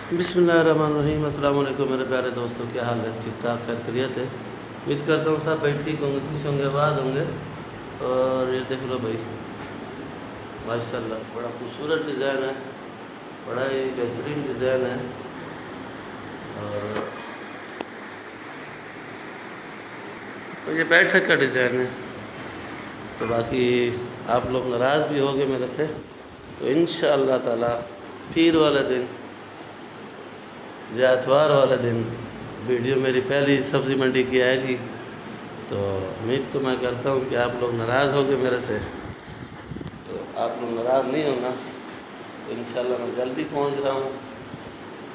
बिस्मिल्लाहिर्रहमानिर्रहीम। अस्सलाम वालेकुम मेरे प्यारे दोस्तों, क्या हाल है? ठीक ठाक, खैर खैरियत है। उम्मीद करता हूँ सब भाई ठीक होंगे, खुश होंगे, आबाद होंगे। और ये देख लो भाई, माशाल्लाह बड़ा खूबसूरत डिज़ाइन है, बड़ा ही बेहतरीन डिज़ाइन है। और ये बैठक का डिज़ाइन है। तो बाकी आप लोग नाराज़ भी होंगे मेरे से, तो इंशाअल्लाह ताला पीर वाले दिन या एतवार वाले दिन वीडियो मेरी पहली सब्ज़ी मंडी की आएगी। तो उम्मीद तो मैं करता हूँ कि आप लोग नाराज़ होंगे मेरे से, तो आप लोग नाराज़ नहीं होना। तो इंशाअल्लाह मैं जल्दी पहुँच रहा हूँ,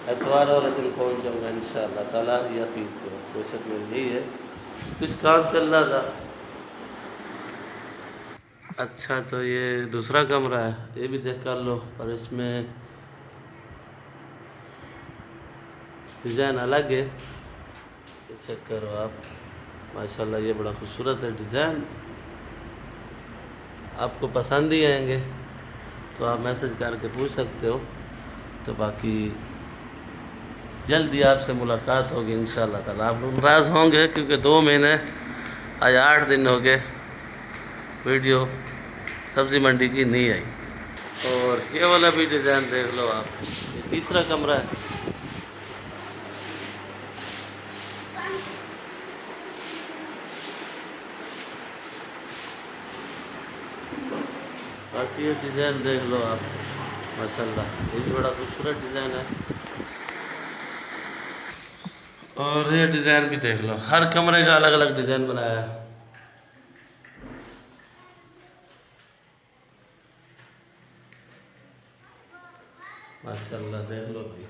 एतवार वाले दिन पहुँच जाऊँगा इंशाअल्लाह ताला, या पीर को। कोशिश मेरी यही है। कुछ काम चल रहा था। अच्छा, तो ये दूसरा कमरा है, ये भी चेक कर लो। और इसमें डिज़ाइन अलग है, चेक करो आप। माशाल्लाह ये बड़ा खूबसूरत है डिज़ाइन, आपको पसंद ही आएंगे तो आप मैसेज करके पूछ सकते हो। तो बाकी जल्दी आपसे मुलाकात होगी इंशाअल्लाह ताला। आप लोग नाराज़ होंगे क्योंकि 2 महीने आज 8 दिन हो गए वीडियो सब्ज़ी मंडी की नहीं आई। और ये वाला भी डिज़ाइन देख लो आप, ये तीसरा कमरा है। बाकी ये डिज़ाइन देख लो आप, माशाल्लाह ये भी बड़ा खूबसूरत डिज़ाइन है। और ये डिज़ाइन भी देख लो, हर कमरे का अलग अलग डिज़ाइन बनाया है। माशाल्लाह देख लो भाई।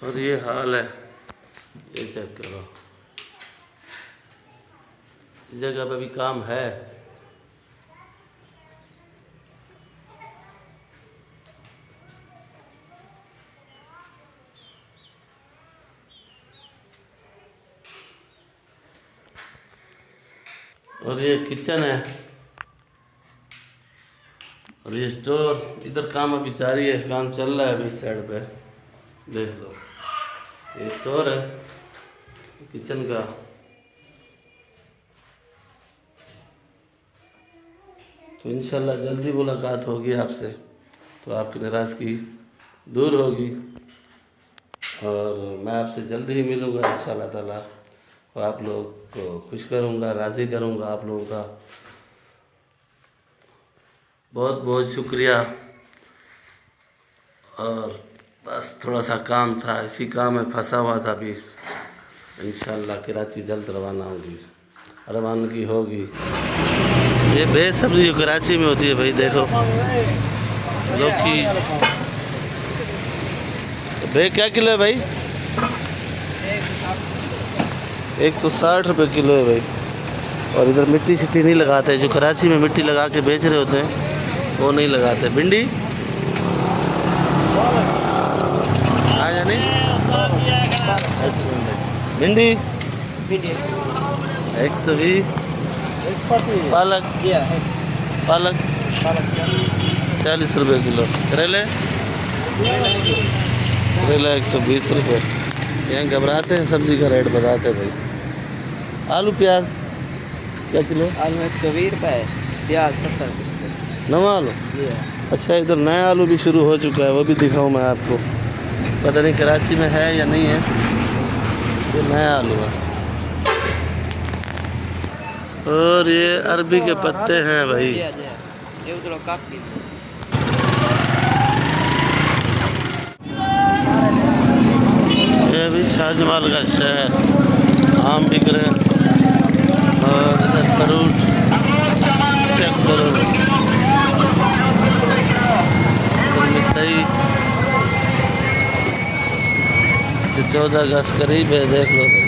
और ये हाल है, ये चेक करो। इस जगह पे भी काम है। और ये किचन है, और ये स्टोर। इधर काम अभी जारी है, काम चल रहा है अभी इस साइड पे, देख लो। ये स्टोर है किचन का। तो इंशाल्लाह जल्दी मुलाकात होगी आपसे, तो आपकी नाराज़गी दूर होगी और मैं आपसे जल्दी ही मिलूँगा इंशाल्लाह ताला। और आप लोग को खुश करूँगा, राज़ी करूँगा आप लोगों का। बहुत बहुत शुक्रिया। और बस थोड़ा सा काम था, इसी काम में फंसा हुआ था। अभी इंशाल्लाह कराची जल्द रवानगी होगी। ये बेस सब्ज़ी जो कराची में होती है भाई, देखो लौकी। बे क्या किलो है भाई? 160 रुपये किलो है भाई। और इधर मिट्टी शिट्टी नहीं लगाते, जो कराची में मिट्टी लगा के बेच रहे होते हैं वो नहीं लगाते। भिंडी हाँ जानी भिंडी 120। पालक 40 रुपये किलो। करेले 120 रुपये। यहाँ घबराते हैं सब्ज़ी का रेट बताते भाई। आलू प्याज क्या किलो? आलू 120 रुपये, प्याज 70 रुपये। नवा आलू? अच्छा, इधर नया आलू भी शुरू हो चुका है, वो भी दिखाऊँ मैं आपको। पता नहीं कराची में है या नहीं है, ये नया आलू है। और ये अरबी के पत्ते हैं भाई। ये भी शाहजमाल का शहर, आम बिक रहे हैं। और इधर फ्रूट चेक करो, मिठाई 14 अगस्त करीब है, देख लो भाई।